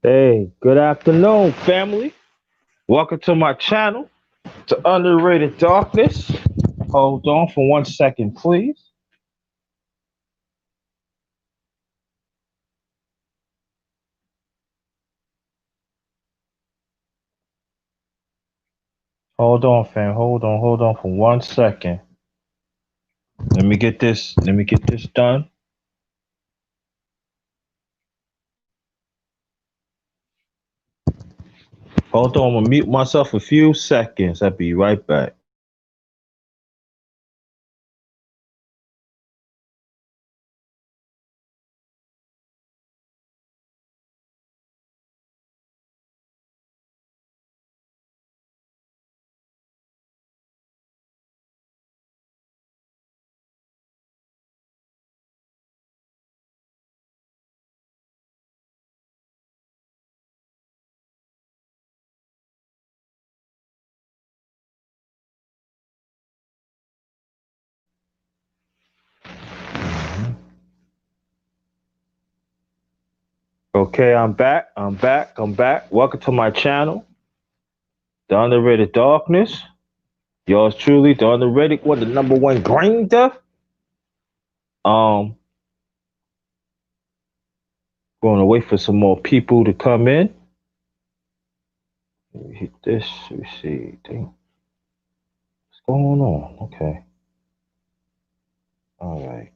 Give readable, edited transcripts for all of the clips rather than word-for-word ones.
Hey, good afternoon, family. Welcome to my channel, to Underrated Darkness. Hold on for 1 second, please. Hold on, fam. Hold on for 1 second. Let me get this done. Hold on, I'm gonna mute myself a few seconds. I'll be right back. Okay, I'm back. I'm back. Welcome to my channel, The Underrated Darkness. Yours truly, The Underrated one, the number one grinder. Um, Going to wait for some more people to come in. Let me hit this. Let me see. What's going on? Okay. All right.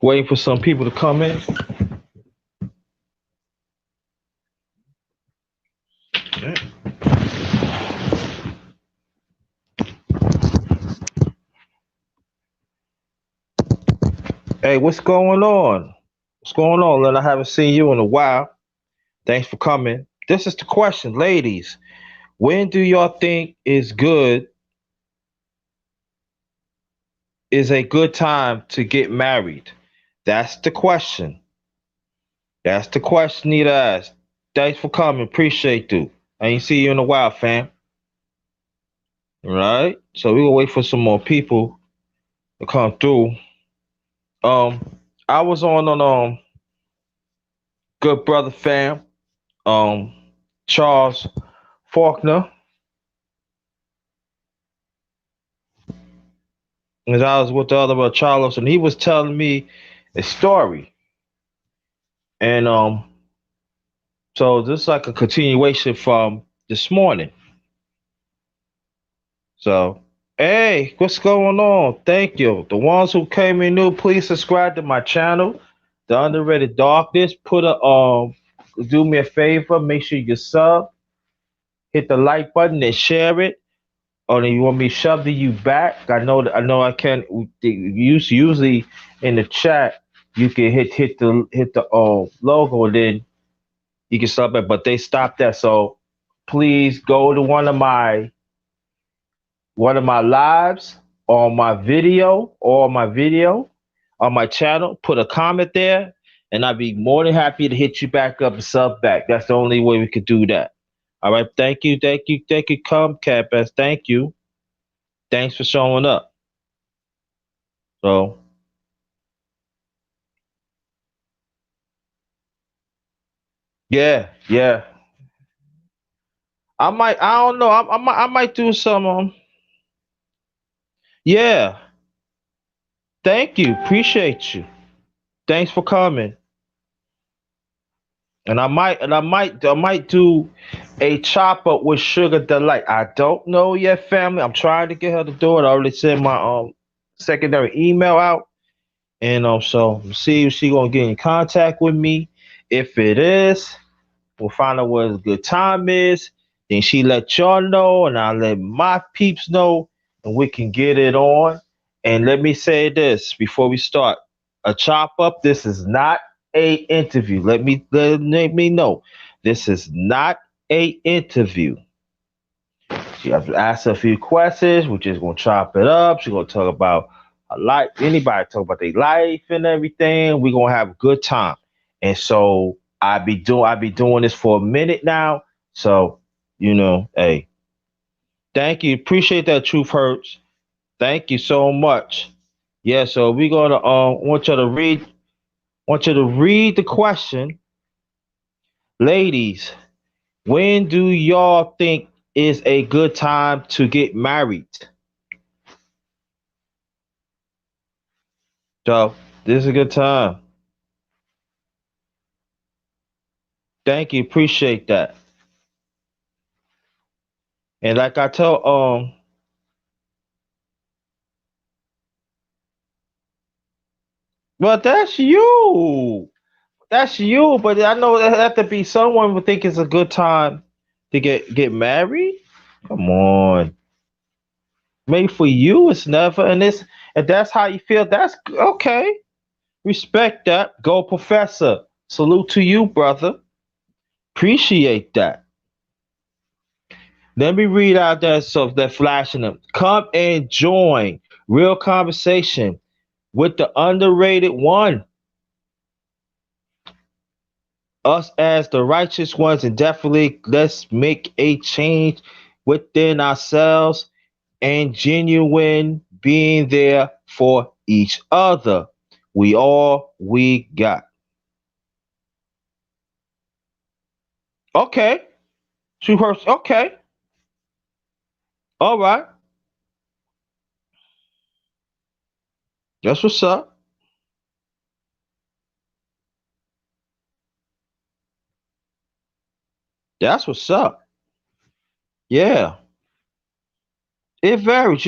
Waiting for some people to come in. Hey, what's going on? What's going on, Lynn? I haven't seen you in a while. Thanks for coming. This is the question, ladies. When do y'all think is a good time to get married? That's the question. That's the question need to ask. Thanks for coming. Appreciate you. I ain't see you in a while, fam. All right. So we gonna wait for some more people to come through. I was on Good Brother Fam, um, Charles Faulkner, and I was with the other brother Charles, and he was telling me a story. And so this is like a continuation from this morning. So, hey, what's going on? Thank you. The ones who came in new, please subscribe to my channel, The Underrated Darkness. Do me a favor, make sure you sub, hit the like button, and share it. Or do you want me to shove you back? I know I can usually in the chat you can hit the logo and then you can sub it, but they stopped that. So please go to one of my lives or my video on my channel, put a comment there, and I'd be more than happy to hit you back up and sub back. That's the only way we could do that. All right, thank you, Capas, thank you. Thanks for showing up. So yeah, yeah. I don't know. I might do some. Yeah. Thank you. Appreciate you. Thanks for coming. And I might do a chop up with Sugar Delight. I don't know yet, family. I'm trying to get her to do it. I already sent my secondary email out, and so see if she gonna get in contact with me. If it is, we'll find out what a good time is. Then she let y'all know, and I let my peeps know, and we can get it on. And let me say this before we start: a chop up. This is not a interview. Let me know. This is not a interview. She has asked a few questions. We're just gonna chop it up. She's gonna talk about her life. Anybody talk about their life and everything. We're gonna have a good time. And so I be doing this for a minute now. So, hey, thank you. Appreciate that, Truth Hurts. Thank you so much. Yeah, so we're gonna want you to read the question. Ladies, when do y'all think is a good time to get married? So this is a good time. Thank you, appreciate that. And like I told, well, that's you. That's you. But I know that have to be someone would think it's a good time to get married. Come on, maybe for you it's never, and this and that's how you feel. That's okay. Respect that. Go, professor. Salute to you, brother. Appreciate that. Let me read out that stuff that flashing them. Come and join real conversation with the underrated one, us as the righteous ones, and definitely let's make a change within ourselves and genuine being there for each other. We all we got. Okay, two hurts. Okay, all right. That's what's up. That's what's up. Yeah, it varies.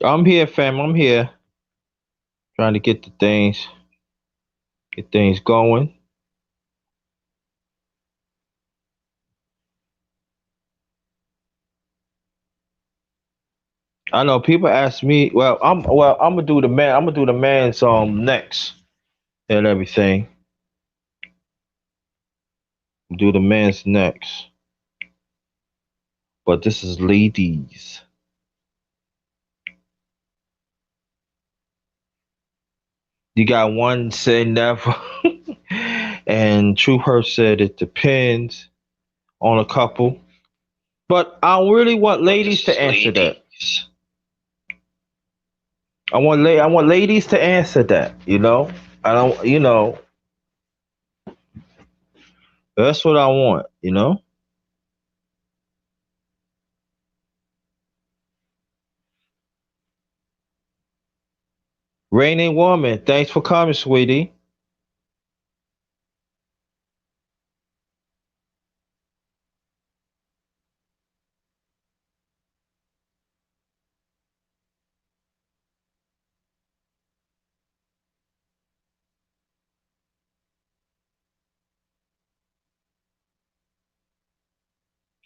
I'm here, fam. I'm here, trying to get things going. I know people ask me. Well, I'm gonna do the man. I'm gonna do the man's next and everything. Do the man's next, but this is ladies. You got one say never, and True Hurt said it depends on a couple. But I really want ladies to answer that. I want ladies to answer that. I don't. That's what I want. Raining woman, thanks for coming, sweetie.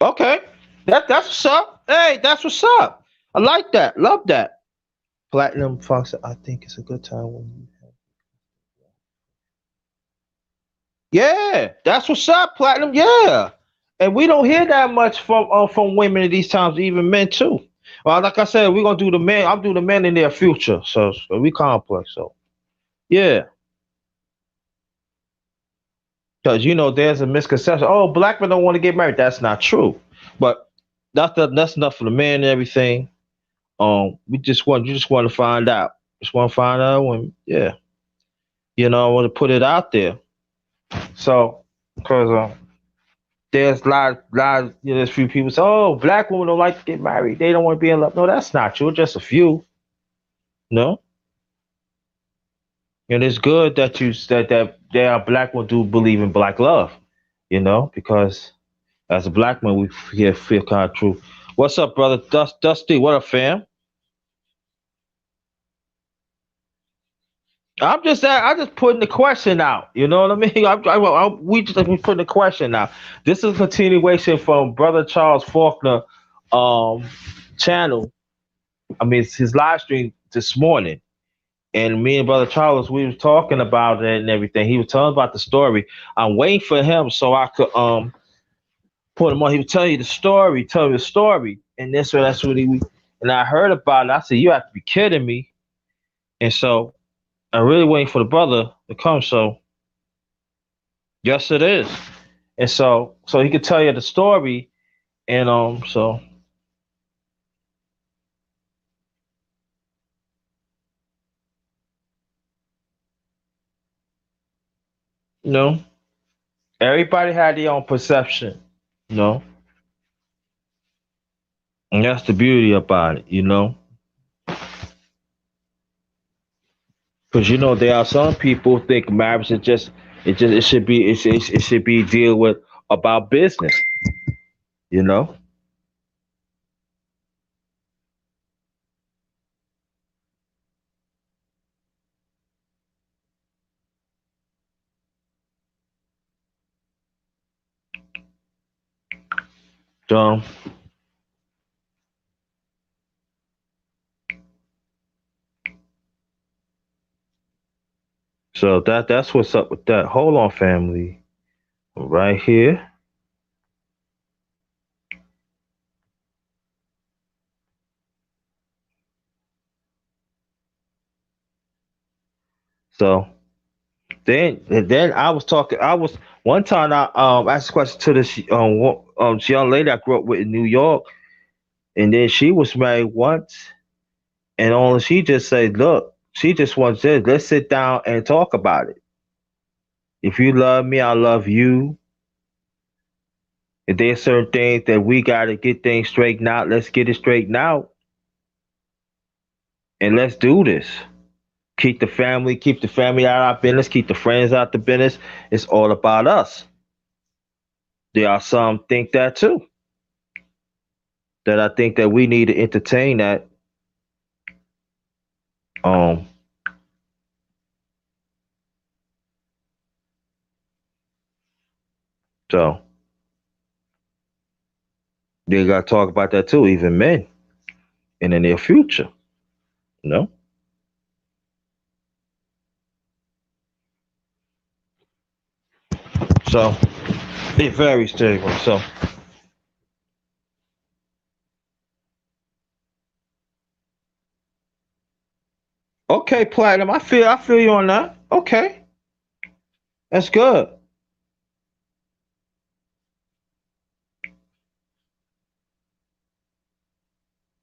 Okay, that's what's up. Hey, that's what's up. I like that. Love that. Platinum Fox. I think it's a good time when you. Yeah, that's what's up, Platinum. Yeah, and we don't hear that much from women in these times, even men too. Well, like I said, we're gonna do the men. I'm do the men in their future. So we complex. So yeah, because there's a misconception. Oh, black men don't want to get married. That's not true. But that's enough for the men and everything. You just want to find out. Just want to find out when. Yeah, I want to put it out there. So because there's there's few people say, oh, black women don't like to get married. They don't want to be in love. No, that's not true. Just a few. No, and it's good that that there are black women do believe in black love. Because as a black man, we feel kind of true. What's up, brother? Dusty, what up, fam? I just putting the question out. You know what I mean? We just putting the question out. This is a continuation from Brother Charles Faulkner, um, channel. I mean, it's his live stream this morning, and me and Brother Charles, we was talking about it and everything. He was telling about the story. I'm waiting for him so I could put him on. He was telling you the story, tell you the story, and that's what he. And I heard about it. I said, "You have to be kidding me!" And so I'm really waiting for the brother to come. So yes, it is. And so he could tell you the story, and so you know, everybody had their own perception. You know, and that's the beauty about it. Because there are some people think marriage is it should be it should be deal with about business. You know, so that's what's up with that. Hold on, family, right here. So then I was talking. I was one time I asked a question to this young lady I grew up with in New York, and then she was married once, and only she just said, "Look, she just wants this. Let's sit down and talk about it. If you love me, I love you. If there's certain things that we got to get things straightened out, let's get it straightened out, and let's do this. Keep the family out of our business, keep the friends out the business. It's all about us." There are some think that too. That I think that we need to entertain that. Um, so they got to talk about that too, even men in the near future. You know, so it varies to everyone. So okay, platinum. I feel you on that. Okay, that's good.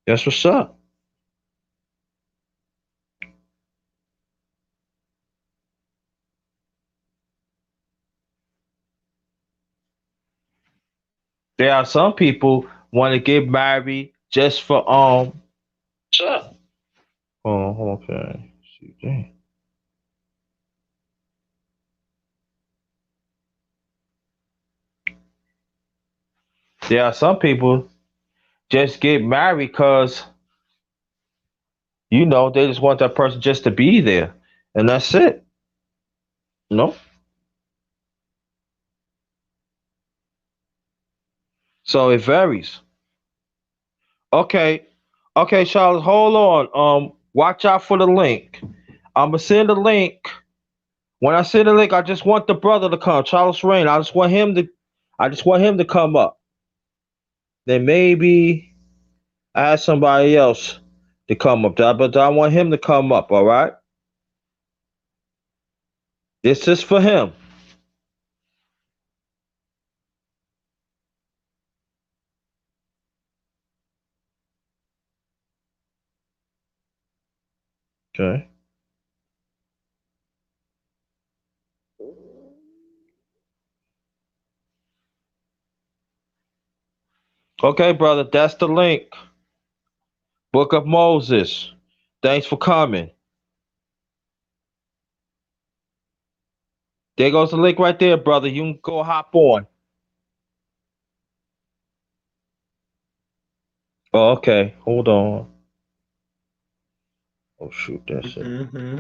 That's what's up. There are some people want to get married just for Sure. Oh, okay. There are some people just get married because they just want that person just to be there, and that's it. No, so it varies. Okay, Okay, Charles, hold on. Watch out for the link. I'm gonna send the link. When I send the link, I just want the brother to come, Charles Rain. I just want him to come up. Then maybe I ask somebody else to come up, but I want him to come up. All right, this is for him. Okay. Okay, brother, that's the link. Book of Moses. Thanks for coming. There goes the link right there, brother. You can go hop on. Oh, okay. Hold on. Oh shoot, that's it. hmm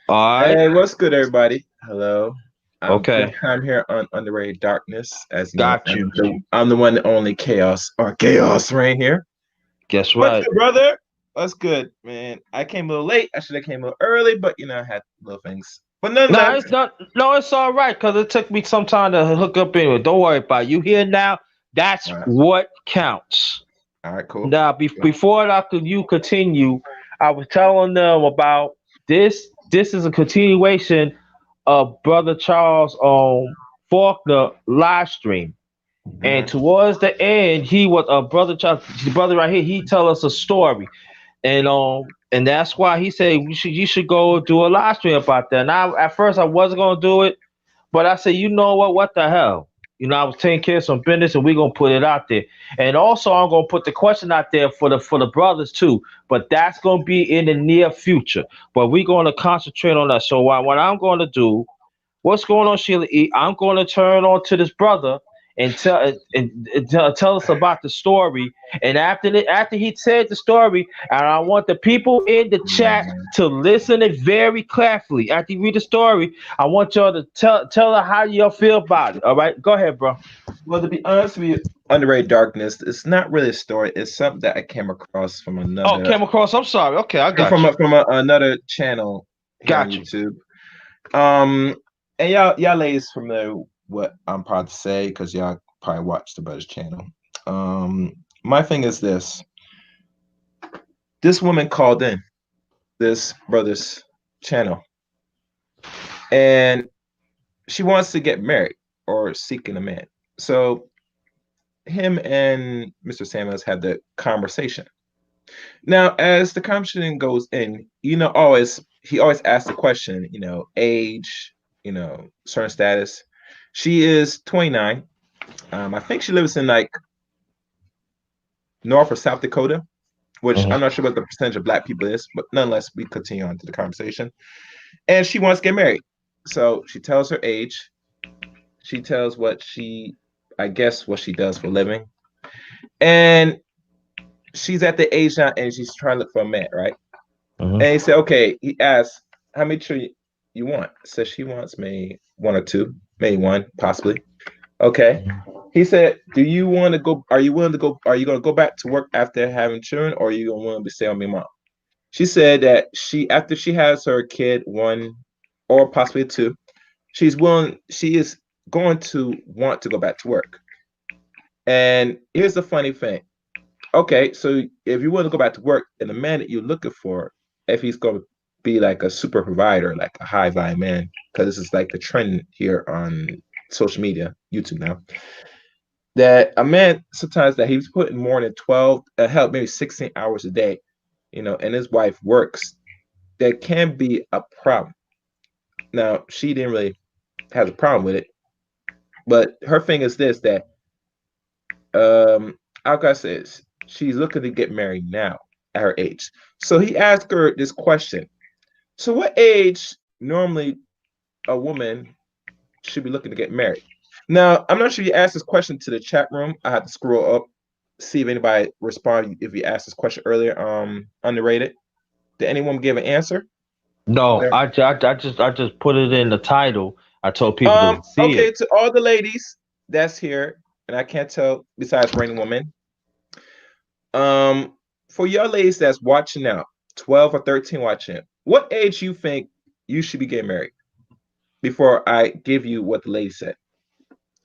All right. Hey, what's good, everybody? Hello. Big Okay. time here on Underrated Darkness. As you know, Got you. I'm the one, the only Chaos or Chaos right here. Guess What's right. good, brother? What's good, man? I came a little late. I should have came a little early, but I had little things. But No, nonetheless, it's not. No, it's all right because it took me some time to hook up anyway. Don't worry about it. You here now. That's all right, what counts. all right, cool. Now, before after you continue, I was telling them about this. This is a continuation of Brother Charles Faulkner live stream. And hmm towards the end, he was Brother Charles, the brother right here. He tell us a story, and that's why he said you should go do a live stream about that. And at first I wasn't gonna do it, but I said, you know what the hell? I was taking care of some business, and we're gonna put it out there. And also, I'm gonna put the question out there for the brothers too. But that's gonna be in the near future. But we're gonna concentrate on that. So what I'm gonna do? What's going on, Sheila E? I'm going to turn on to this brother and tell us about the story. And after he said the story, and I want the people in the chat to listen it very carefully. After you read the story, I want y'all to tell her how y'all feel about it. All right, go ahead, bro. Well, to be honest with you, Underrated Darkness, it's not really a story. It's something that I came across from Oh, another came across. I'm sorry. Okay, I got from you. another channel here on Got you. YouTube. Um, and y'all ladies familiar with what I'm proud to say because y'all probably watch the brother's channel. Um, my thing is this: this woman called in this brother's channel, and she wants to get married or seeking a man. So him and Mr. Samuels had the conversation. Now, as the conversation goes in, always he always asks the question, age, certain status. She is 29. I think she lives in like North or South Dakota, which I'm Mhm. not sure what the percentage of black people is, but nonetheless, we continue on to the conversation. And she wants to get married. So she tells her age. She tells I guess, what she does for a living. And she's at the age now and she's trying to look for a man, right? Mhm. And he said, okay, he asked, how many children you want? So she wants maybe one or two, maybe one, possibly. Okay. Mhm. He said, do you want to go? Are you willing to go? Are you going to go back to work after having children, or are you going to want to stay on your mom? She said that after she has her kid, one or possibly two, she is going to want to go back to work. And here's the funny thing. Okay, so if you want to go back to work, and the man that you're looking for, if he's going to be like a super provider, like a high value man, because this is like the trend here on social media, YouTube now, that a man sometimes that he's putting more than 12, hell, maybe 16 hours a day, and his wife works, there can be a problem. Now, she didn't really have a problem with it, but her thing is this that Alka says she's looking to get married now at her age. So he asked her this question. So what age normally a woman should be looking to get married? Now, I'm not sure you asked this question to the chat room. I had to scroll up, see if anybody responded if you asked this question earlier. Underrated. Did anyone give an answer? No, There. I just put it in the title. I told people to see Okay, it. to all the ladies that's here, and I can't tell besides Rainy Woman. Um, For your ladies that's watching now, 12 or 13 watching, what age you think you should be getting married? Before I give you what the lady said,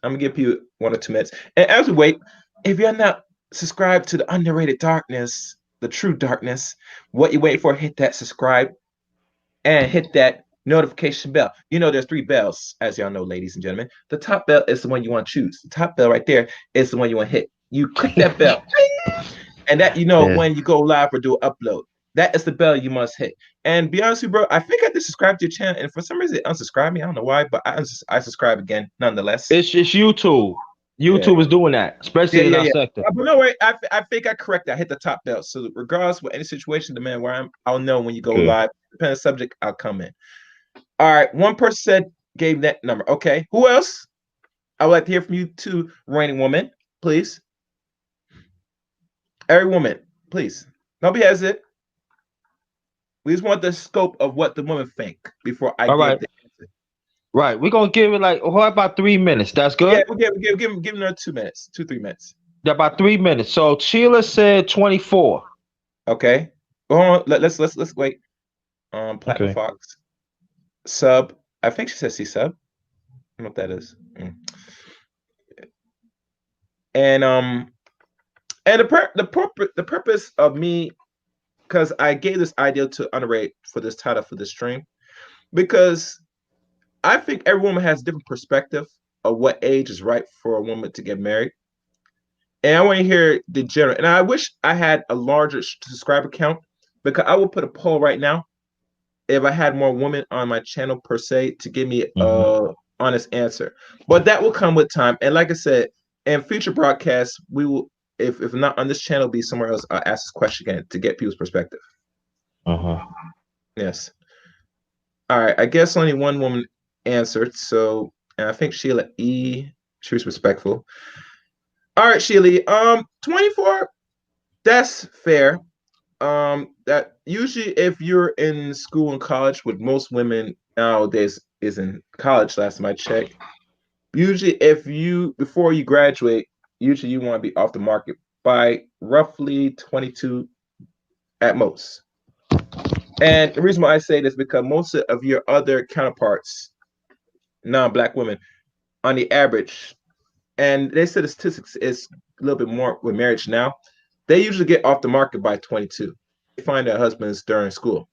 I'm gonna give you 1 or 2 minutes. And as we wait, if you're not subscribed to the underrated darkness, the true darkness, what you wait for, hit that subscribe and hit that notification bell. You know, there's 3 bells, as y'all know, ladies and gentlemen. The top bell is the one you want to choose. The top bell right there is the one you want to hit. You click that bell, and that Yeah. when you go live or do an upload. That is the bell you must hit. And be honest with you, bro, I think I did subscribe to your channel, and for some reason it unsubscribed me. I don't know why, but I subscribe again nonetheless. It's YouTube. Yeah, YouTube is doing that, yeah, especially in yeah, our yeah. sector. But no way, I think I correct that. I hit the top bell. So regardless of any situation, the man where I'll know when you go Good. live. Depending on the subject, I'll come in. All right, one person said gave that number. Okay, who else? I would like to hear from you too, reigning woman, please. Every woman, please. Don't be hesitant. We just want the scope of what the women think before I All give right. the answer. Right. We're gonna give it like what about 3 minutes? That's Yeah, good? give them 2 minutes, 2 3 minutes. Yeah, about 3 minutes. So Sheila said 24. Okay. Hold on. Let's wait. Platinum Okay. Fox sub. I think she says C sub. I don't know what that is. And the purpose of me, because I gave this idea to underrate for this title for this stream, because I think every woman has a different perspective of what age is right for a woman to get married. And I want to hear the general. And I wish I had a larger subscriber count, because I will put a poll right now if I had more women on my channel per se to give me Mm-hmm. a honest answer. But that will come with time. And like I said, in future broadcasts, we will, if not on this channel, be somewhere else. I'll ask this question again to get people's perspective. Uh-huh. Yes. All right. I guess only one woman answered. So, and I think Sheila E. She was respectful. All right, Sheila. 24. That's fair. That usually if you're in school and college, with most women nowadays is in college, last time I checked. Usually if you before you graduate, usually you want to be off the market by roughly 22 at most. And the reason why I say this is because most of your other counterparts, non-black women, on the average, and they said the statistics is a little bit more with marriage now, they usually get off the market by 22. They find their husbands during school.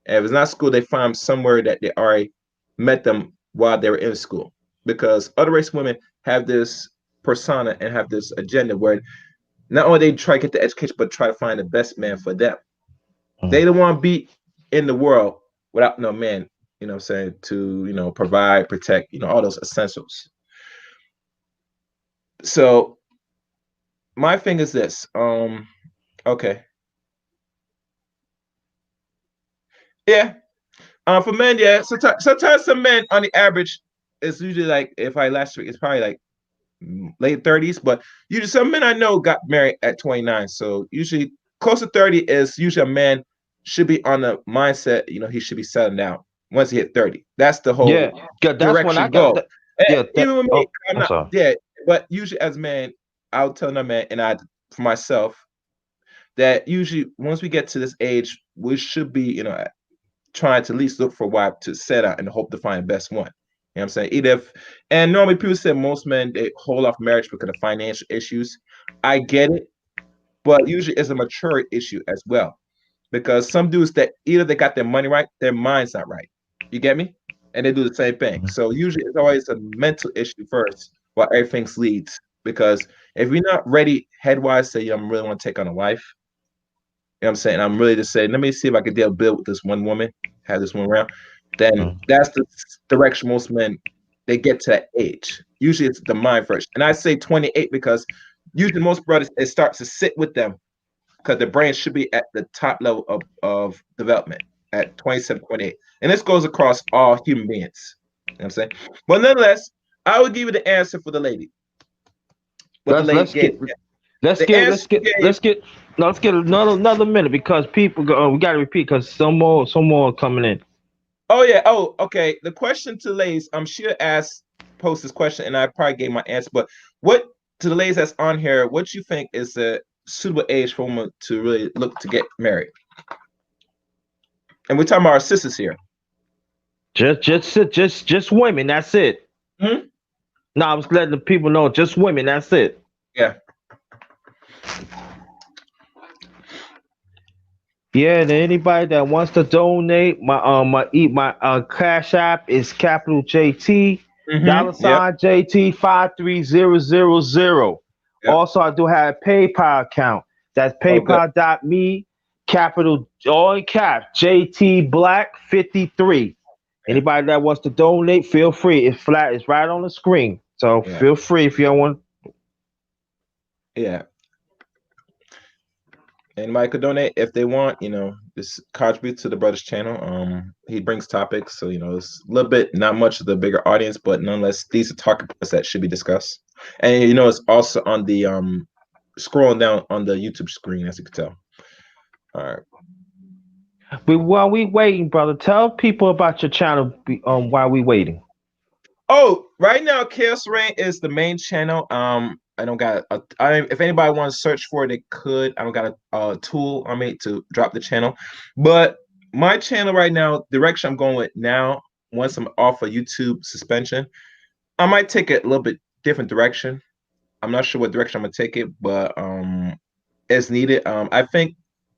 And if it's not school, they find somewhere that they already met them while they were in school. Because other race women have this persona and have this agenda where not only they try to get the education, but try to find the best man for them. They don't want to be in the world without no man, what I'm saying, to, provide, protect, all those essentials. So my thing is this. Okay. Yeah. For men, yeah. Sometimes some men on the average, it's usually like if I last week, it's probably like late 30s, but usually some men I know got married at 29. So usually close to 30 is usually a man should be on the mindset, he should be settling down once he hit 30. That's the Yeah. whole Yeah, that's when I direction got goal. that. Yeah, Even with me, oh, I'm I'm not sorry. dead, but usually as a man, I'll tell another man, and I for myself, that usually once we get to this age, we should be, trying to at least look for a wife to set out and hope to find the best one. You know what I'm saying? Either if, and normally people say most men they hold off marriage because of financial issues. I get it, but usually it's a maturity issue as well. Because some dudes that either they got their money right, their mind's not right. You get me? And they do the same thing. So usually it's always a mental issue first while everything leads. Because if you're not ready headwise, say, I really want to take on a wife, know what I'm saying? I'm really just saying, let me see if I can deal build with this one woman, have this one around. Then Mhm. that's the direction most men they get to that age. Usually it's the mind first. And I say 28 because usually most brothers it starts to sit with them because the brain should be at the top level of development at 27, 28. And this goes across all human beings. You know what I'm saying? But nonetheless, I will give you the answer for the lady. What the Let's lady let's gave. get let's The get answer let's get gave. let's get let's get another minute because people go. We got to repeat because some more coming in. Oh yeah. Oh, okay. The question to the ladies, I'm sure asked post this question, and I probably gave my answer. But what to the ladies that's on here, what you think is the suitable age for a woman to really look to get married? And we're talking about our sisters here. Just women. That's it. Hmm. No, I was letting the people know. Just women. That's it. Yeah. Yeah, and anybody that wants to donate, my Cash App is capital JT Hmm. dollar Yep. sign JT 53000. Yep. Also, I do have a PayPal account. That's Oh, good. PayPal.me capital all in cap JT Black 53. Yeah. Anybody that wants to donate, feel free. It's flat. It's right on the screen. So Yeah. feel free if you don't want. Yeah. Anybody could donate if they want, just contribute to the brother's channel. He brings topics, so it's a little bit not much of the bigger audience, but nonetheless, these are talking points that should be discussed. And it's also on the scrolling down on the YouTube screen, as you can tell. All right. But while we waiting, brother, tell people about your channel. While we waiting. Oh, right now, Chaos Rain is the main channel. I don't got if anybody wants to search for it, they could. I don't got a tool on me to drop the channel, but my channel right now, direction I'm going with now, once I'm off of YouTube suspension, I might take it a little bit different direction. I'm not sure what direction I'm gonna take it, but as needed. I think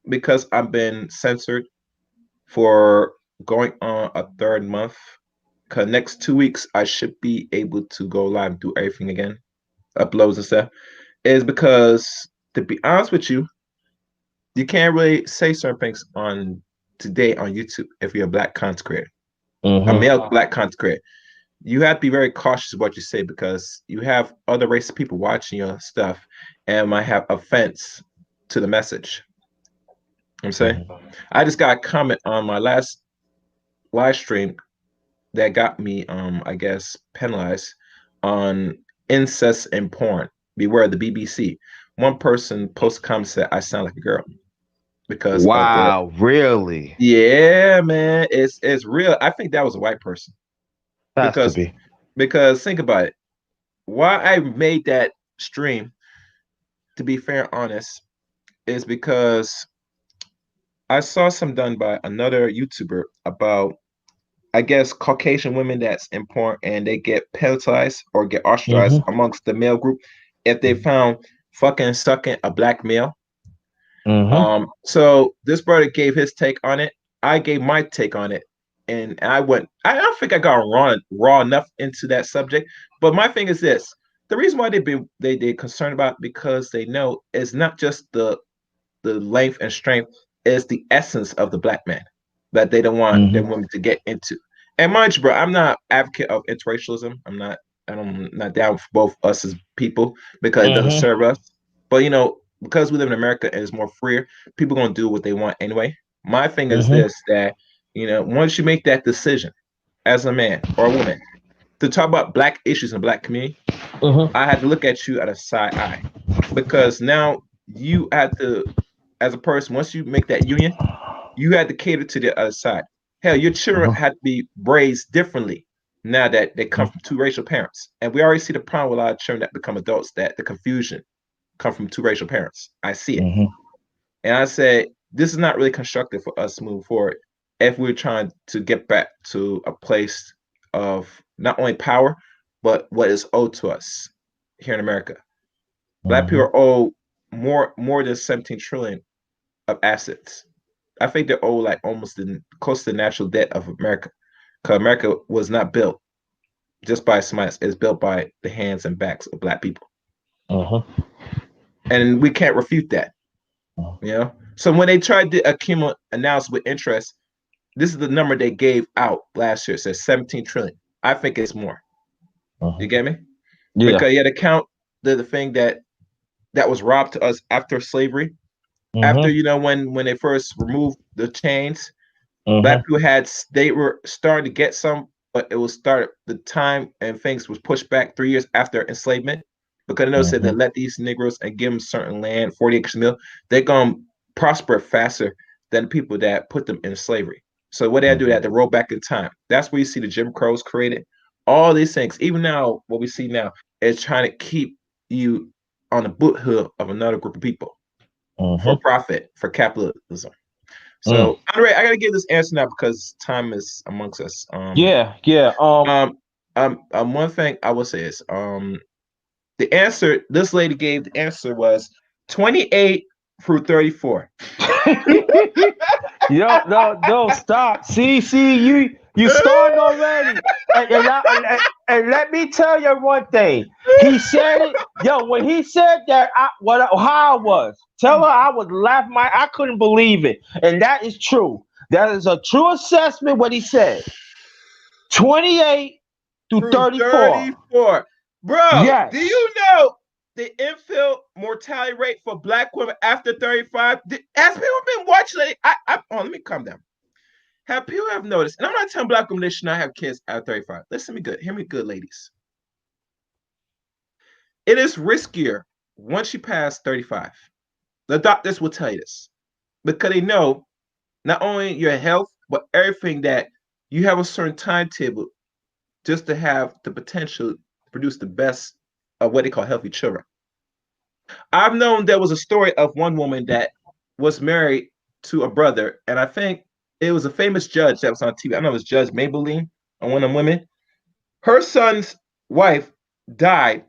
because I've been censored for going on a third month. Cause next 2 weeks I should be able to go live and do everything again, uploads and stuff. Is because to be honest with you, you can't really say certain things on today on YouTube if you're a black content creator, a Mm-hmm. male black content creator. You have to be very cautious of what you say because you have other race of people watching your stuff and might have offense to the message. I'm saying Mm-hmm. I just got a comment on my last live stream that got me, I guess, penalized on incest and porn. Beware the BBC. One person posted a comment said I sound like a girl because of the. Wow, really? Yeah, man, it's real. I think that was a white person Has to because be. think about it. Why I made that stream, to be fair and honest, is because I saw some done by another YouTuber about, I guess, Caucasian women that's important and they get penalized or get ostracized Mm-hmm. amongst the male group if they found fucking sucking a black male. Mm-hmm. So this brother gave his take on it. I gave my take on it. And I went, I don't think I got raw enough into that subject. But my thing is this. The reason why they're concerned about it because they know it's not just the length and strength, it's the essence of the black man that they don't want their Mm-hmm. women to get into. And mind you, bro, I'm not advocate of interracialism. I'm not down for both us as people because it doesn't Mm-hmm. serve us. But because we live in America and it's more freer, people gonna do what they want anyway. My thing is Mm-hmm. this that once you make that decision as a man or a woman to talk about black issues in the black community, Mm-hmm. I had to look at you at a side eye because now you had to, as a person, once you make that union, you had to cater to the other side. Hell, your children Uh-huh. had to be raised differently now that they come from two racial parents. And we already see the problem with a lot of children that become adults that the confusion come from two racial parents. I see it. Mm-hmm. And I said, this is not really constructive for us to move forward if we're trying to get back to a place of not only power, but what is owed to us here in America. Black people Mm-hmm. are owed more than 17 trillion of assets. I think they're owed like almost close to the natural debt of America. Because America was not built just by somebody, it's built by the hands and backs of black people. Uh-huh. And we can't refute that. So when they tried to accumulate announce with interest, this is the number they gave out last year. It says 17 trillion. I think it's more. Uh-huh. You get me? Yeah. Because you had to count the thing that was robbed to us after slavery. After Mm-hmm. when they first removed the chains, black Mm-hmm. people they were starting to get some, but it was started the time and things was pushed back 3 years after enslavement because they know said that Mm-hmm. let these Negroes and give them certain land, 40 acres of mill, they're gonna prosper faster than the people that put them in slavery. So what they do that Mm-hmm. to roll back in time. That's where you see the Jim Crows created. All these things, even now, what we see now is trying to keep you on the boot hook of another group of people. for Mm-hmm. profit, for capitalism. Mm. So, Andre, I gotta give this answer now because time is amongst us. Yeah, yeah. Um, one thing I will say is, the answer this lady gave, the answer was 28 through 34. Yo, no, no, stop. See, you starting already. And let me tell you one thing. He said it. Yo, when he said that, how I was. Tell her I was laughing. I couldn't believe it, and that is true. That is a true assessment. What he said. 28 through Through 34. 34. Bro, do Yes. you know the infant mortality rate for black women after 35? Has people been watching it? Let me calm down. Have people have noticed, and I'm not telling black women they should not have kids at 35. Listen to me good. Hear me good, ladies. It is riskier once you pass 35. The doctors will tell you this because they know not only your health, but everything that you have a certain timetable just to have the potential to produce the best of what they call healthy children. I've known there was a story of one woman that was married to a brother, and I think it was a famous judge that was on TV. I know it was Judge Maybelline on one of them women. Her son's wife died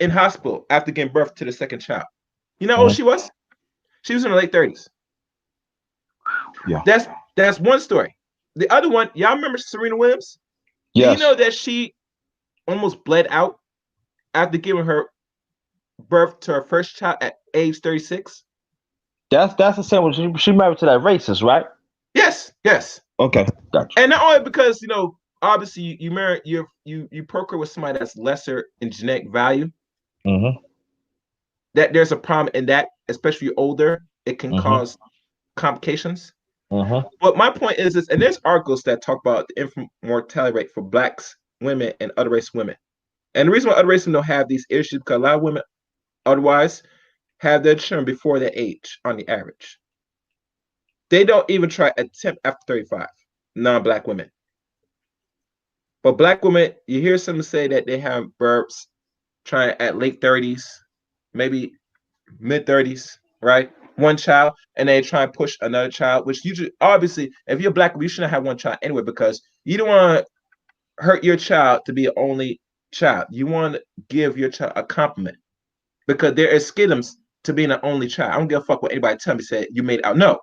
in hospital after giving birth to the second child. You know how old Mhm. she was? She was in her late 30s. Yeah. That's that's one story. The other one, y'all remember Serena Williams? Do you Yes. know that she almost bled out after giving her birth to her first child at age 36? That's the same one. She married to that racist, right? Yes, yes. Okay, gotcha. And not only because obviously you marry you procreate with somebody that's lesser in genetic value, Mm-hmm. that there's a problem in that, especially older, it can Mm-hmm. cause complications. Mm-hmm. But my point is this, and there's articles that talk about the infant mortality rate for blacks, women, and other race women. And the reason why other race women don't have these issues because a lot of women otherwise have their children before their age on the average. They don't even try attempt after 35, non-black women. But black women, you hear some say that they have burps trying at late 30s, maybe mid 30s, right? One child, and they try and push another child, which usually, obviously, if you're black, you shouldn't have one child anyway because you don't want to hurt your child to be an only child. You want to give your child a compliment because there is schisms to being an only child. I don't give a fuck what anybody tell me. Said you made out. No,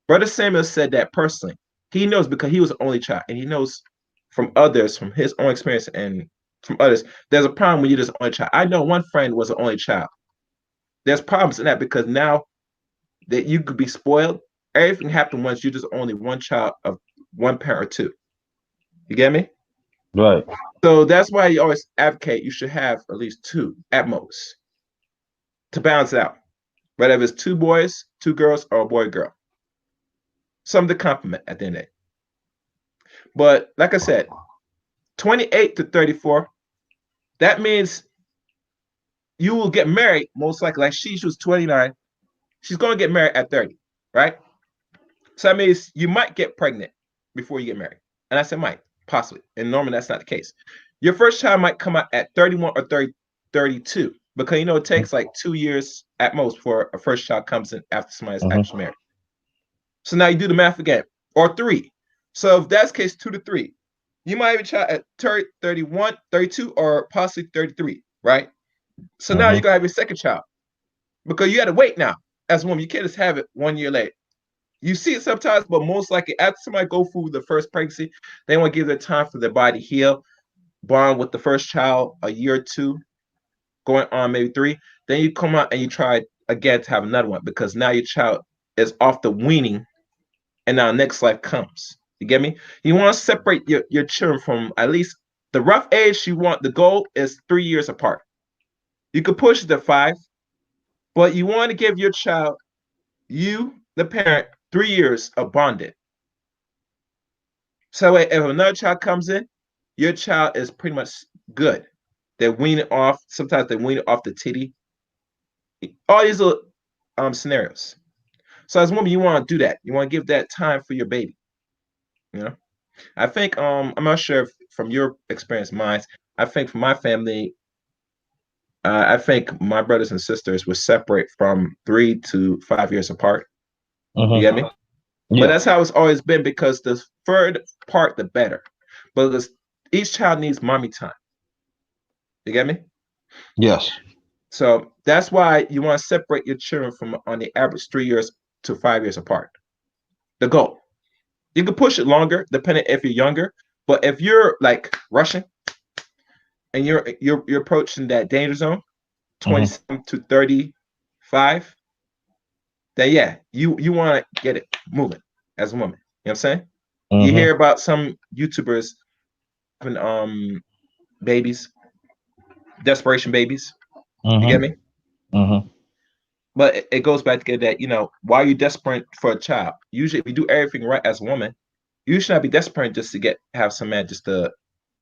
Brother Samuel said that personally. He knows because he was an only child, and he knows from others, from his own experience, and from others. There's a problem when you're just an only child. I know one friend was an only child. There's problems in that because now that you could be spoiled, everything happened once you're just only one child of one parent or two. You get me? Right. So that's why you always advocate you should have at least two at most to balance it out. Whether it's two boys, two girls, or a boy girl. Something to compliment at the end of the day. But like I said, 28 to 34, that means you will get married most likely. Like she was 29, she's going to get married at 30, right? So that means you might get pregnant before you get married. And I said might, possibly. And normally that's not the case. Your first child might come out at 31 or 30, 32 because it takes like 2 years at most for a first child comes in after somebody's Mm-hmm. actually married. So now you do the math again, or three. So if that's the case, 2 to 3, you might have a child at 30, 31, 32, or possibly 33, right? So now you're Mm-hmm. gonna have your second child because you had to wait now as a woman. You can't just have it 1 year later. You see it sometimes, but most likely after somebody go through the first pregnancy, they want to give their time for their body to heal, bond with the first child a year or two, going on maybe 3. Then you come out and you try again to have another one because now your child is off the weaning and now next life comes. You get me? You want to separate your children from at least the rough age you want. The goal is 3 years apart. You could push it to 5, but you want to give your child, you, the parent, 3 years of bonding. So if another child comes in, your child is pretty much good. They're weaning off. Sometimes they wean off the titty. All these little scenarios. So as a woman, you want to do that. You want to give that time for your baby. You know. I think I'm not sure if from your experience, mine. I think for my family, I think my brothers and sisters were separate from 3 to 5 years apart. You get Mm-hmm. me? But Yeah. that's how it's always been because the third part, the better. But each child needs mommy time. You get me? Yes. So that's why you want to separate your children from on the average 3 years to 5 years apart. The goal. You can push it longer, depending if you're younger. But if you're like rushing and you're approaching that danger zone, Mm-hmm. 27 to 35, then yeah, you want to get it moving as a woman. You know what I'm saying? You Mm-hmm. hear about some YouTubers having babies, desperation babies. You get Mm-hmm. me? Mm-hmm. But it goes back to that, why are you desperate for a child? Usually, if you do everything right as a woman, you should not be desperate just to have some man just to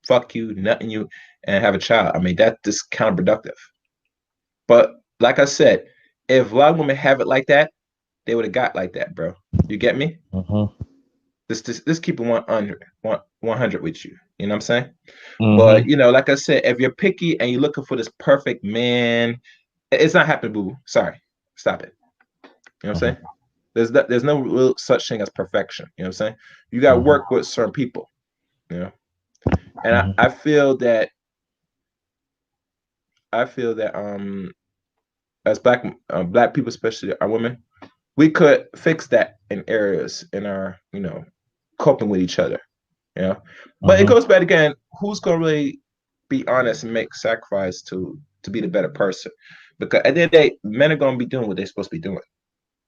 fuck you, nutting you, and have a child. I mean, that's just counterproductive. But like I said, if a lot of women have it like that, they would have got like that, bro. You get me? Mm-hmm. This keep it 100 with you. You know what I'm saying? But Mm-hmm. like I said, if you're picky and you're looking for this perfect man, it's not happening, boo. Sorry, stop it. You know what I'm saying? Mm-hmm. There's no real such thing as perfection. You know what I'm saying? You got to Mm-hmm. work with certain people. You know, and I, Mm-hmm. I feel that I feel that as black people, especially our women, we could fix that in areas in our coping with each other. You know, but it Mm-hmm. goes back again. Who's gonna really be honest and make sacrifice to be the better person? Because at the end of the day, men are gonna be doing what they're supposed to be doing.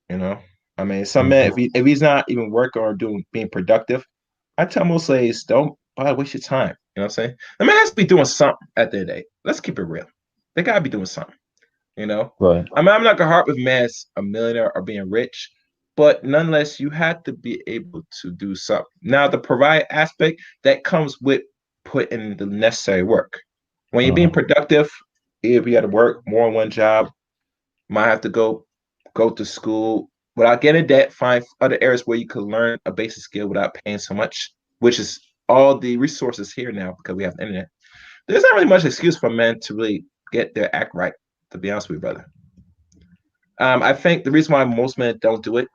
You know, I mean, some men, Mm-hmm. if he's not even working or being productive, I tell most ladies, don't waste your time. You know what I'm saying? The man has to be doing something at the end of the day. Let's keep it real. They gotta be doing something. You know, Right. I mean, I'm not gonna harp with men as a millionaire or being rich, but nonetheless, you have to be able to do something. Now, the provide aspect that comes with putting the necessary work. When you're being Mm-hmm. productive, if you got to work more than one job, might have to go to school without getting debt, find other areas where you could learn a basic skill without paying so much, which is all the resources here now because we have the internet. There's not really much excuse for men to really get their act right, to be honest with you, brother. I think the reason why most men don't do it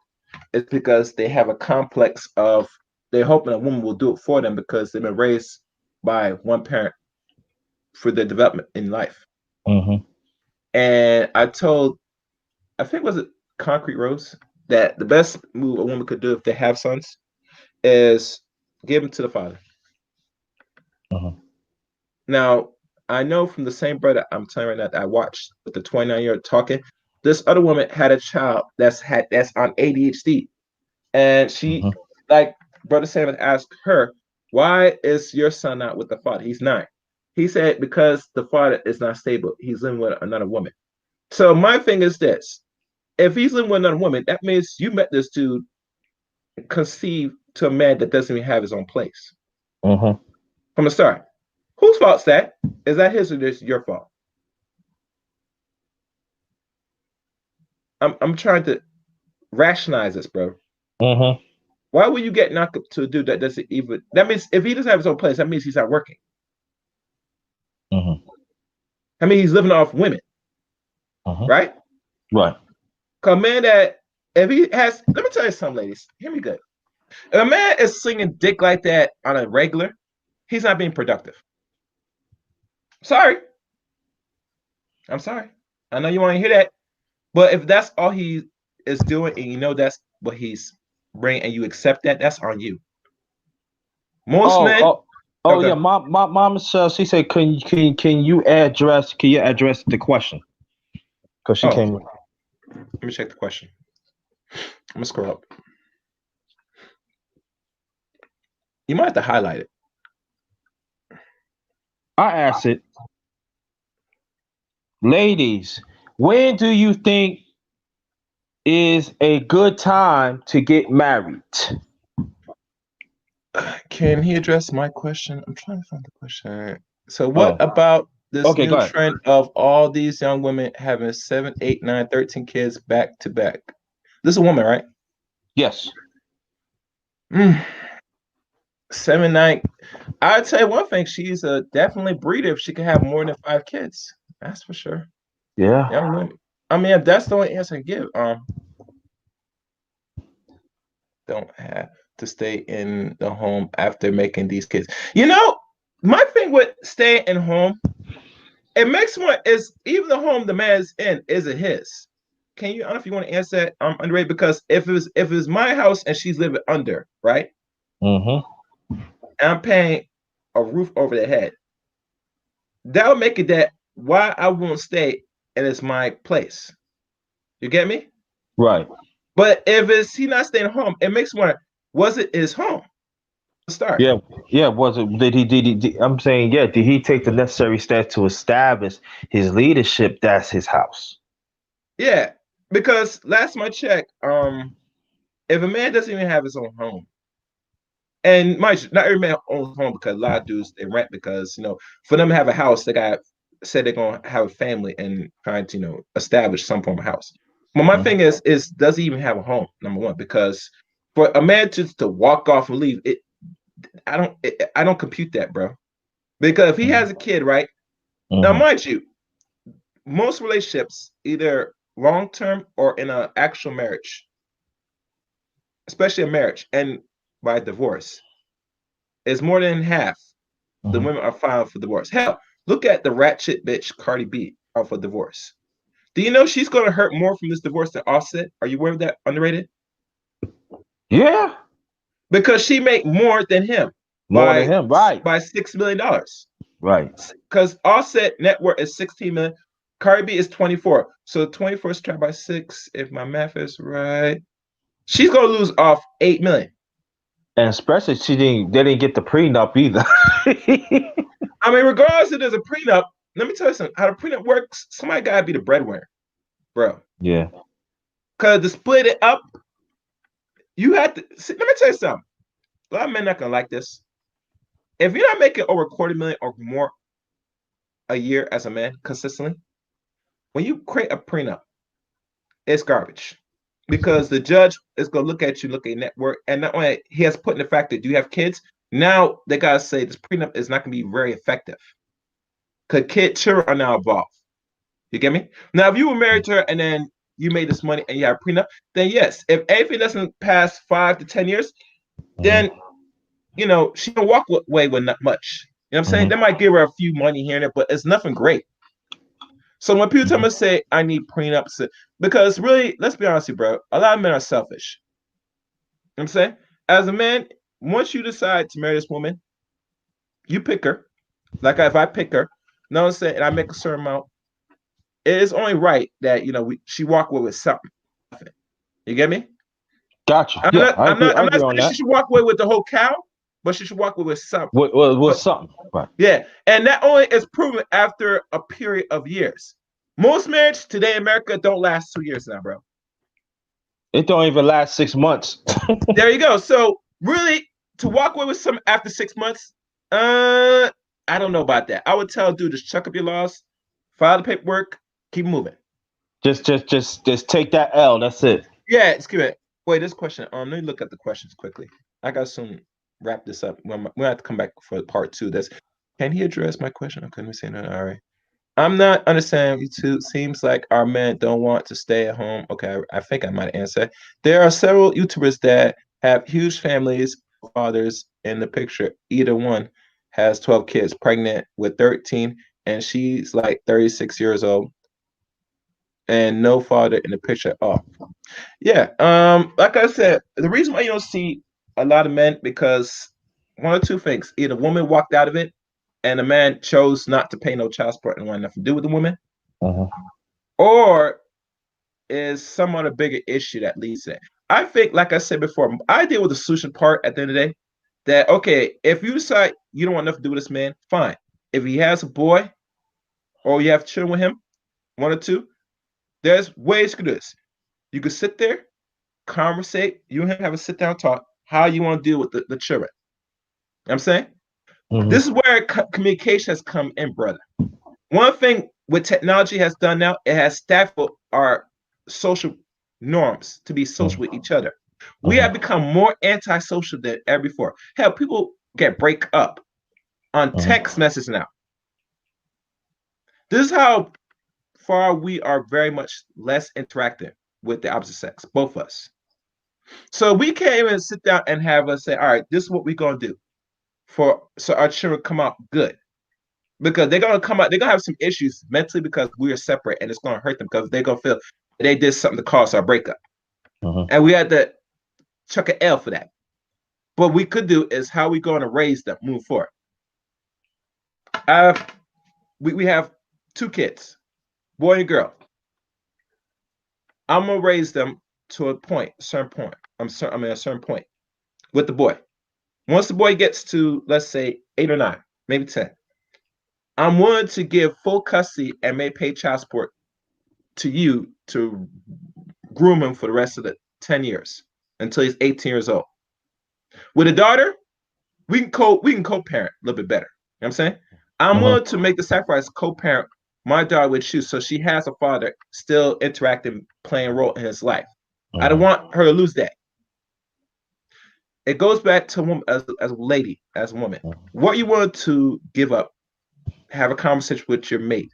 is because they have a complex of they're hoping a woman will do it for them because they've been raised by one parent for their development in life. Mm-hmm. And I think was it Concrete Rose, that the best move a woman could do if they have sons is give them to the father. Mm-hmm. Now, I know from the same brother I'm telling you right now that I watched with the 29-year-old talking, this other woman had a child that's on ADHD. And she, Mm-hmm. like Brother Sam asked her, why is your son not with the father? He's 9. He said, because the father is not stable. He's living with another woman. So my thing is this. If he's living with another woman, that means you met this dude conceived to a man that doesn't even have his own place Mm-hmm. from the start. Whose fault's that? Is that his or is it your fault? I'm trying to rationalize this, bro. Mm-hmm. Why would you get knocked up to a dude that doesn't even? That means if he doesn't have his own place, that means he's not working. Mm-hmm. I mean, he's living off women, Mm-hmm. right? Right. Cause man, that if he has, let me tell you something, ladies. Hear me good. If a man is slinging dick like that on a regular, he's not being productive. Sorry, I'm sorry. I know you want to hear that, but if that's all he is doing, and you know that's what he's bringing, and you accept that, that's on you. Most Oh, men, oh, oh yeah. okay. My mom says she said, can you address the question? Because she Oh, came. let me check the question. I'm gonna scroll up. You might have to highlight it. I asked it, ladies, when do you think is a good time to get married? Can he address my question? I'm trying to find the question. So, what Oh, about this okay, new go ahead. trend of all these young women having 7, 8, 9, 13 kids back to back? This is a woman, right? Yes. Mm, 7, 9. I'd say one thing, she's a definitely breeder if she can have more than 5 kids. That's for sure. Yeah. Yeah, I mean, if that's the only answer I can give, don't have to stay in the home after making these kids. You know, my thing with staying in home, it makes one is even the home the man is in, is it his? Can you? I don't know if you want to answer that, underrated, because if it was my house and she's living under, right, Mm-hmm. and I'm paying a roof over the head, that would make it that why I won't stay and it's my place. You get me? Right. But if it's he not staying home, it makes one. Was it his home to start? Yeah. Yeah. Was it? I'm saying, yeah. Did he take the necessary steps to establish his leadership? That's his house. Yeah, because last time I checked, if a man doesn't even have his own home, and mind you, not every man owns a home because a lot of dudes they rent because for them to have a house, they got said they're gonna have a family and trying to establish some form of house. But my thing Mm-hmm. is does he even have a home? Number one, because for a man to walk off and leave, I don't compute that, bro. Because if he has a kid, right now, Mm-hmm. mind you, most relationships, either long term or in an actual marriage, especially a marriage and by divorce, is more than half the Mm-hmm. women are filing for divorce. Hell, look at the ratchet bitch Cardi B out for divorce. Do you know she's going to hurt more from this divorce than Offset? Are you aware of that? Underrated? Yeah. Because she make more than him More than by him. Right. $6 million. Right. Because Offset net worth is 16 million. Cardi B is 24. So 24 is trapped by six. If my math is right, she's gonna lose off 8 million. And especially they didn't get the prenup either. I mean, regardless if there's a prenup, let me tell you something. How the prenup works, somebody gotta be the breadwinner, bro. Yeah. Cause to split it up, you have to see, let me tell you something. A lot of men not gonna like this. If you're not making over a quarter million or more a year as a man consistently, when you create a prenup, it's garbage. Because the judge is gonna look at you, look at your net worth, and not only he has put in the fact that do you have kids, now they gotta say this prenup is not gonna be very effective. Cause children are now involved. You get me? Now, if you were married to her and then you made this money and you have a prenup, then yes, if anything doesn't pass 5 to 10 years, then Mm-hmm. she can walk away with not much. You know what I'm saying? They Mm-hmm. might give her a few money here and there, but it's nothing great. So when people tell me Mm-hmm. say I need prenups, because really, let's be honest, with you, bro, a lot of men are selfish. You know what I'm saying? As a man, once you decide to marry this woman, you pick her. Like if I pick her, you know what I'm saying, and I make a certain amount, it is only right that she walk away with something. You get me? Gotcha. I'm Yeah, not. I I'm agree. not. I I'm not agree on saying she that. should walk away with the whole cow, but she should walk away with something. With But something. Right. yeah, and that only is proven after a period of years. Most marriages today in America don't last 2 years now, bro. It don't even last 6 months. There you go. So really, to walk away with something after 6 months, I don't know about that. I would tell a dude just chuck up your loss, file the paperwork, keep moving. Just take that L. That's it. Yeah, excuse me. Wait, this question. Let me look at the questions quickly. I got soon wrap this up. We'll have to come back for part two. This can he address my question? Okay, let me say no. All right. I'm not understanding you two. Seems like our men don't want to stay at home. Okay, I think I might answer. There are several YouTubers that have huge families, fathers in the picture. Either one has 12 kids, pregnant with 13, and she's like 36 years old, and no father in the picture at all. Yeah, like I said, the reason why you don't see a lot of men because one or two things: either a woman walked out of it, and the man chose not to pay no child support and want nothing to do with the woman, Mm-hmm. or is some other bigger issue that leads to that. I think, like I said before, I deal with the solution part at the end of the day. That okay, if you decide you don't want nothing to do with this man, fine. If he has a boy or you have children with him, one or two, there's ways you can do this. You could sit there, conversate, you and him have a sit down talk, how you want to deal with the children. You know what I'm saying? This is Mm-hmm. where communication has come in, brother. One thing what technology has done now, it has stifled our social norms to be social with each other. We have Mm-hmm. become more antisocial than ever before. Hell, people get break up on text Mm-hmm. messages now. This is how far we are very much less interactive with the opposite sex, both of us. So we can't even sit down and have us say, all right, this is what we're gonna do for so our children come out good. Because they're gonna come out, they're gonna have some issues mentally because we are separate and it's gonna hurt them because they're gonna feel they did something to cause our breakup. And we had to chuck an L for that. What we could do is how we gonna raise them, move forward. Uh, we have two kids, boy and girl. I'm gonna raise them to a point, a certain point. I mean a certain point with the boy. Once the boy gets to, let's say, 8 or 9, maybe 10, I'm willing to give full custody and may pay child support to you to groom him for the rest of the 10 years until he's 18 years old. With a daughter, we can co-parent a little bit better. You know what I'm saying? I'm willing to make the sacrifice, co-parent my daughter with you so she has a father still interacting, playing a role in his life. I don't want her to lose that. It goes back to woman, as a lady, as a woman. What you want to give up, have a conversation with your mate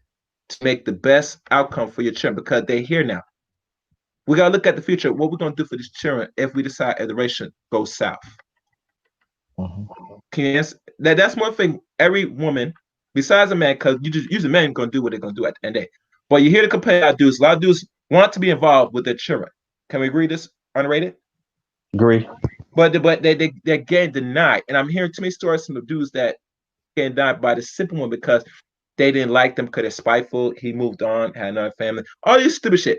to make the best outcome for your children because they're here now. We gotta look at the future. What we're gonna do for these children if we decide if the relation goes south. Can you answer? That's one thing. Every woman, besides a man, because usually men gonna do what they're gonna do at the end of the day. But you hear the complaint about dudes. A lot of dudes want to be involved with their children. Can we agree this? Underrated? Agree. But they're getting denied. And I'm hearing too many stories from the dudes that getting denied by the simple one because they didn't like them because they're spiteful. He moved on, had another family. All this stupid shit.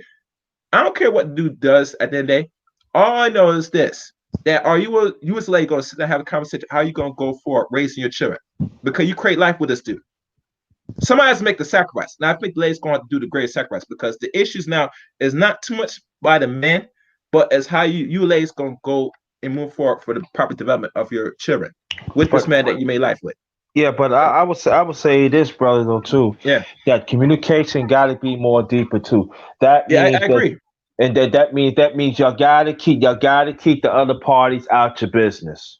I don't care what the dude does at the end of the day. All I know is this. That are you as a lady going to sit there and have a conversation? How are you going to go for raising your children? Because you create life with this dude. Somebody has to make the sacrifice. Now, I think the lady's going to have to do the greatest sacrifice because the issues now is not too much by the man, but as how you ladies going to go and move forward for the proper development of your children with this man that you made life with. Yeah, but I would say this, brother, though too. Yeah. That communication got to be more deeper too. That Yeah, means I agree. and that means y'all gotta keep the other parties out your business.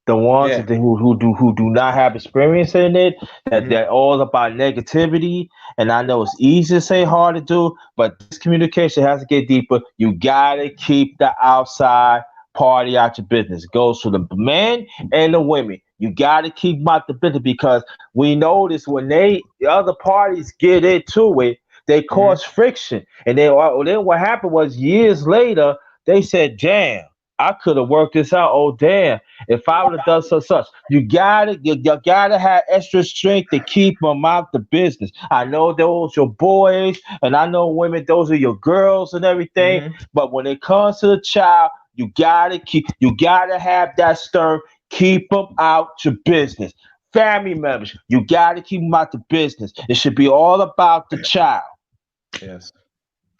The ones Yeah. that who do not have experience in it, that Mhm. they're all about negativity. And I know it's easy to say, hard to do, but this communication has to get deeper. You gotta keep the outside party out your business. It goes for the men and the women. You gotta keep them out the business because we notice when the other parties get into it, they Mhm. cause friction. And then what happened was years later, they said, damn, I could have worked this out. Oh damn. If I would have done such, you gotta have extra strength to keep them out the business. I know those your boys, and I know women, those are your girls and everything. Mhm. But when it comes to the child, you gotta have that stern. Keep them out your business. Family members, you gotta keep them out the business. It should be all about the child. Yes.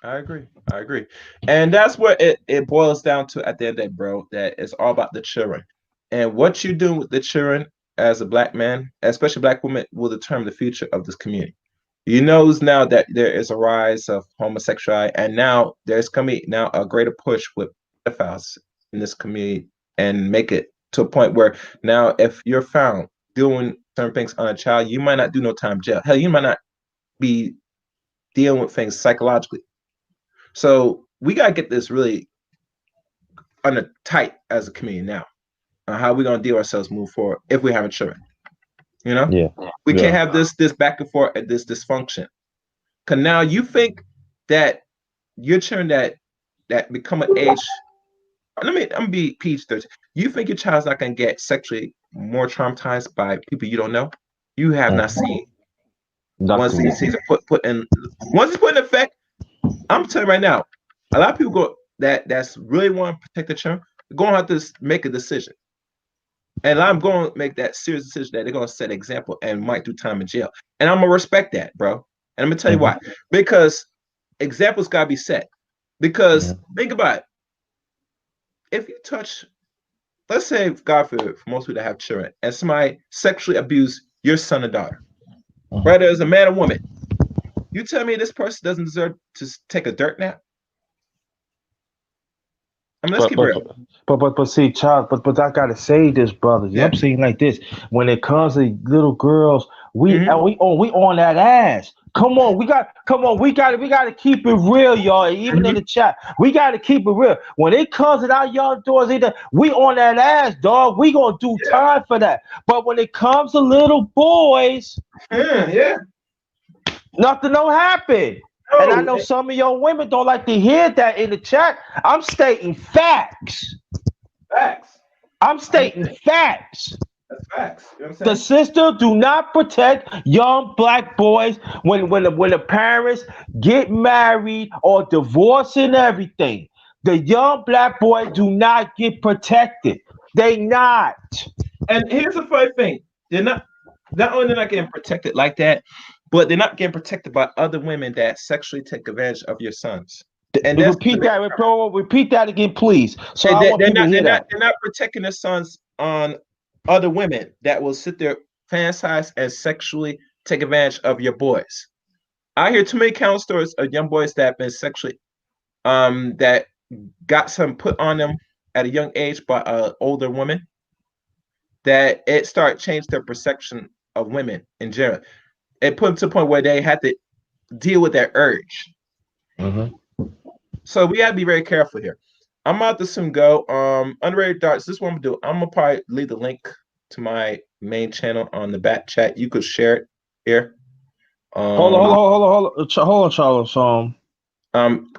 I agree. I agree. And that's what it boils down to at the end of the day, bro, that it's all about the children. And what you do with the children as a black man, especially black woman, will determine the future of this community. You knows now that there is a rise of homosexuality, and now there's coming now a greater push with pedophiles in this community and make it to a point where now if you're found doing certain things on a child, you might not do no time in jail. Hell, you might not be dealing with things psychologically. So we gotta get this really under tight as a community now. On how we gonna deal ourselves move forward if we have children. You know, Yeah, we can't yeah. have this back and forth this dysfunction. Cause now you think that your children that become an age. I'm gonna be PG-13. You think your child's not gonna get sexually more traumatized by people you don't know? You have not Mhm. seen once Nothing. these things are put in. Once it's put in effect, I'm telling you right now, a lot of people that's really want to protect the children, going to have to make a decision. And I'm going to make that serious decision that they're going to set an example and might do time in jail. And I'm going to respect that, bro. And I'm going to tell you Mhm. why. Because examples got to be set. Because Mhm. think about it. If you touch, let's say, God forbid, for most people that have children, and somebody sexually abuse your son or daughter, Mhm. whether it's a man or woman, you tell me this person doesn't deserve to take a dirt nap? I mean, let's But keep but real. but see, child. But I gotta say this, brothers. I'm Yeah. saying like this. When it comes to little girls, we Mm-hmm. we on that ass. We got to keep it real, y'all. Even in Mhm. the chat, we got to keep it real. When it comes to our young doors, either we on that ass, dog. We gonna do Yeah. time for that. But when it comes to little boys, Yeah. nothing don't happen. And I No. know some of your women don't like to hear that in the chat. I'm stating facts. Facts. I'm I'm stating facts. That's facts. You know what I'm The saying? system do not protect young black boys when the parents get married or divorce and everything. The young black boys do not get protected. They not. And here's the funny thing: they're not only they're not getting protected like that, but they're not getting protected by other women that sexually take advantage of your sons. And that's the Repeat big that, bro. Repeat that again, please. So I they, want people to hear that. they're not protecting their sons on other women that will sit there fantasize and sexually take advantage of your boys. I hear too many count stories of young boys that have been sexually that got some put on them at a young age by an older woman that it started changed their perception of women in general. It put them to a point where they had to deal with that urge. Hmm. So we gotta be very careful here. I'm about to soon go. Underrated darts. This is what I'm gonna do. I'm gonna probably leave the link to my main channel on the back chat. You could share it here. Hold on, Um, hold on, Charles.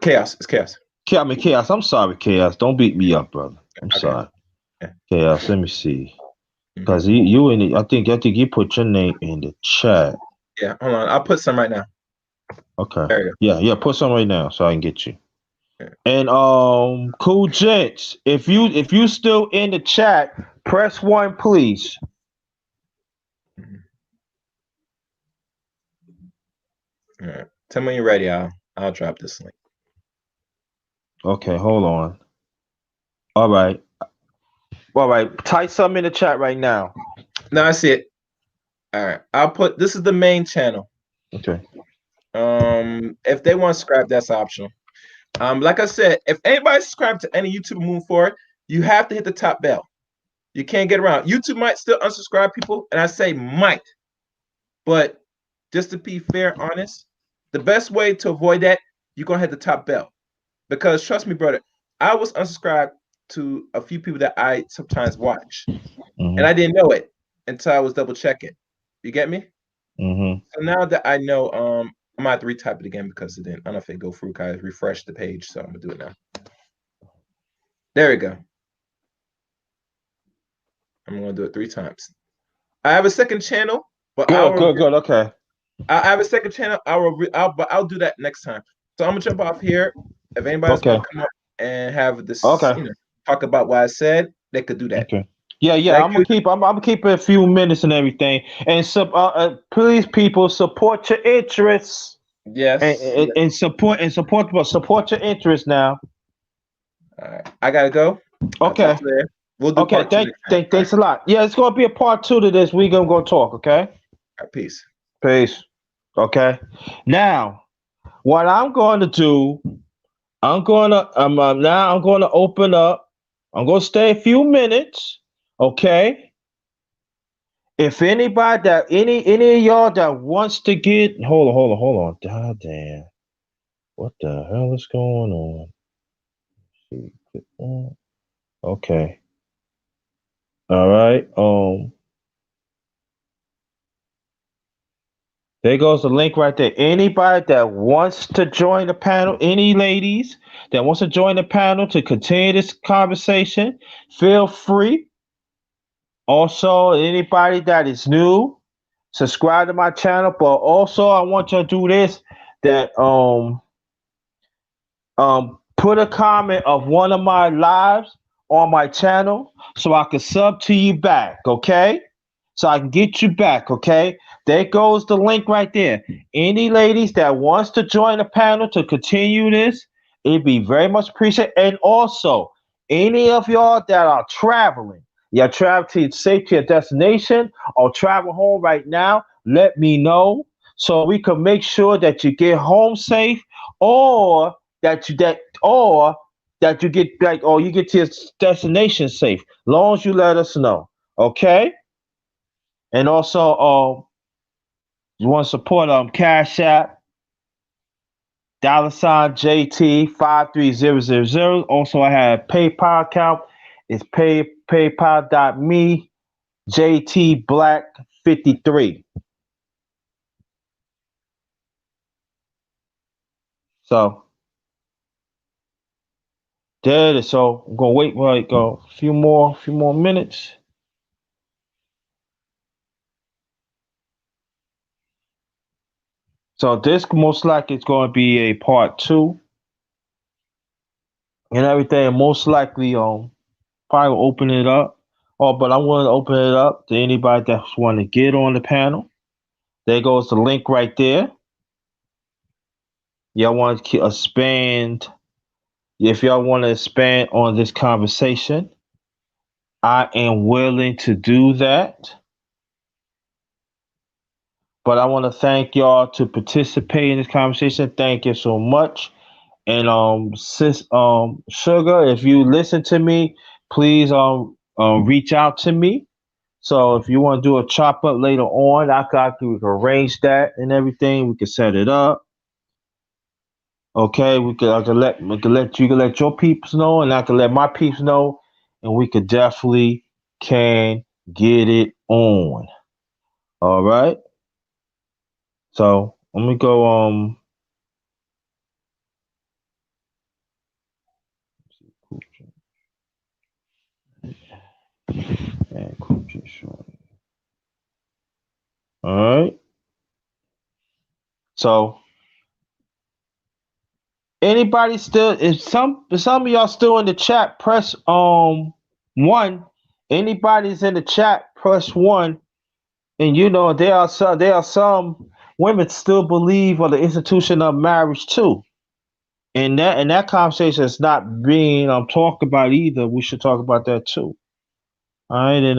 chaos. It's chaos. I mean, Chaos. I'm sorry, Chaos. Don't beat me up, brother. I'm Okay. sorry, Yeah. Chaos. Let me see. Mhm. Cause you in the, I think you put your name in the chat. Yeah. Hold on. I'll put some right now. Okay. There you Yeah. Put some right now so I can get you. go. Yeah. And cool gents, if you still in the chat, press one, please. Mhm. All right. Tell me when you're ready. I'll drop this link. Okay, hold on. All right, all right. Type something in the chat right now. No, I see it. All right. I'll put this is the main channel. Okay. If they want to subscribe, that's optional. Like I said, if anybody subscribed to any YouTube moving forward, you have to hit the top bell. You can't get around. YouTube might still unsubscribe people, and I say might, but just to be fair, honest, the best way to avoid that, you're gonna hit the top bell. Because trust me, brother, I was unsubscribed to a few people that I sometimes watch, and I Mhm. didn't know it until I was double checking. You get me? Mhm. So now that I know, I'm gonna have to retype it again because it didn't. I don't know if it go through. I refresh the page, so I'm gonna do it now. There we go. I'm gonna do it 3 times. I have a second channel, but Good. Good. Good. Okay. I have a second channel. But I'll do that next time. So I'm gonna jump off here. If anybody's Okay. want to come up and have this, Okay. talk about what I said, they could do that. Okay. Yeah. Yeah. Thank I'm gonna you. keep. I'm gonna keep it a few minutes and everything. And please, people, support your interests Yes. Yes. and support your interests now. All right. I gotta go. I'll talk Okay. to you later. We'll do Okay. part two next time. All right. Thanks a lot. Yeah, it's gonna be a part two to this. We gonna talk. Okay. All right. Peace. Peace. Okay. Now, what I'm going to do, I'm going to open up. I'm going to stay a few minutes. Okay. If any of y'all that wants to get, hold on. God damn. What the hell is going on? Okay. All right. There goes the link right there. Anybody that wants to join the panel, any ladies that wants to join the panel to continue this conversation, feel free. Also, anybody that is new, subscribe to my channel. But also, I want you to do this: that put a comment of one of my lives on my channel so I can sub to you back, okay? So I can get you back, okay? There goes the link right there. Any ladies that wants to join the panel to continue this, it'd be very much appreciated. And also, any of y'all that are traveling, y'all travel to safe to your destination or travel home right now, let me know so we can make sure that you get home safe or that you get back or you get to your destination safe. Long as you let us know, okay? And also, You want to support Cash App, $ JT 53000. Also, I have PayPal account. It's paypal.me JT Black 53. So there it is. So I'm gonna wait for like a few more minutes. So this most likely is going to be a part two and everything. Most likely, probably open it up. Oh, but I'm going to open it up to anybody that's want to get on the panel. There goes the link right there. Y'all want to expand? If y'all want to expand on this conversation, I am willing to do that. But I want to thank y'all to participate in this conversation. Thank you so much. And sis Sugar, if you listen to me, please reach out to me. So if you want to do a chop up later on, we can arrange that and everything. We can set it up. Okay, we can let your peeps know, and I can let my peeps know, and we could definitely can get it on. All right. So let me go. All right. So anybody still? If some of y'all still in the chat, press one. Anybody's in the chat, press one. And there are some women still believe on the institution of marriage too. And that conversation is not being talked about either. We should talk about that too. All right, and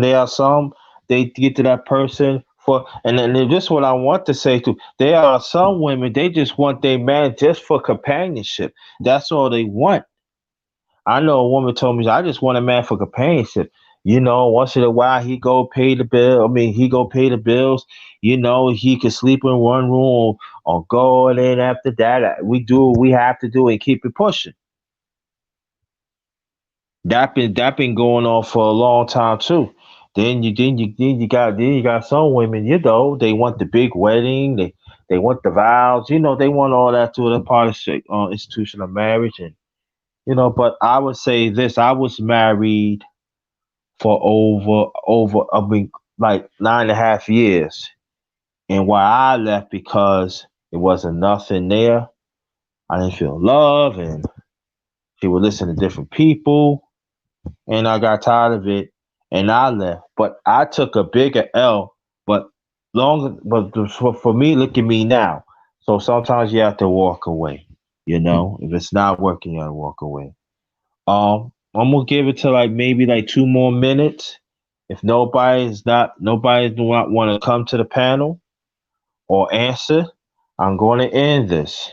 there are some they get to that person for, and then this is what I want to say too. There are some women they just want their man just for companionship. That's all they want. I know a woman told me I just want a man for companionship. Once in a while he go pay the bill. I mean, he go pay the bills. He could sleep in one room or go, and then after that we do what we have to do and keep it pushing. That been going on for a long time too. Then you got some women, they want the big wedding, they want the vows, they want all that to the part of institution of marriage. And but I would say this: I was married for over I mean like 9.5 years, and why I left because it wasn't nothing there. I didn't feel love, and she would listen to different people, and I got tired of it, and I left. But I took a bigger L. But for me, look at me now. So sometimes you have to walk away. If it's not working, you gotta walk away. I'm gonna give it to like maybe like 2 more minutes. If nobody do not want to come to the panel or answer, I'm going to end this.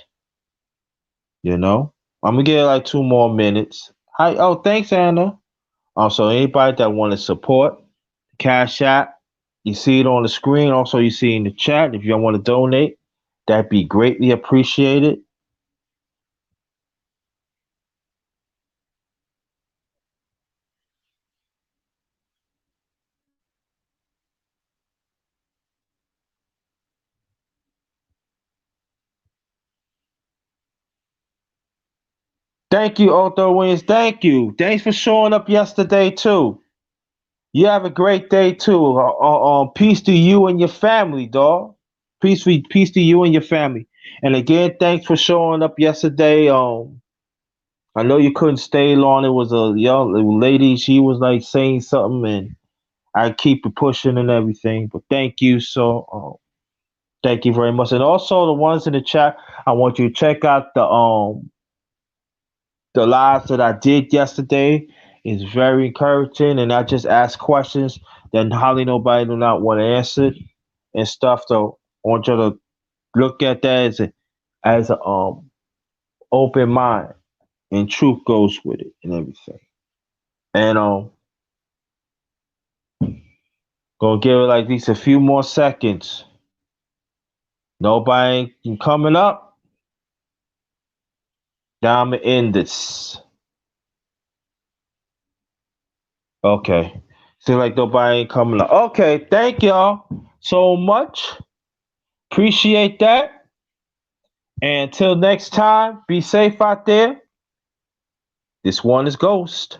You know, I'm gonna give it like 2 more minutes. Hi, oh, thanks, Anna. Also, anybody that want to support Cash App, you see it on the screen. Also, you see in the chat. If you want to donate, that'd be greatly appreciated. Thank you, Otho Williams. Thank you. Thanks for showing up yesterday too. You have a great day too. Peace to you and your family, dog. Peace to you and your family. And again, thanks for showing up yesterday. I know you couldn't stay long. It was a young lady. She was like saying something, and I keep it pushing and everything. But thank you thank you very much. And also the ones in the chat, I want you to check out the lives that I did yesterday. Is very encouraging, and I just ask questions that hardly nobody do not want to answer and stuff. So I want you to look at that as a open mind, and truth goes with it and everything. And Gonna give it like at least a few more seconds. Nobody coming up. Now I'm gonna end this. Okay. Seems like nobody ain't coming up. Okay, thank y'all so much. Appreciate that. And until next time, be safe out there. This one is Ghost.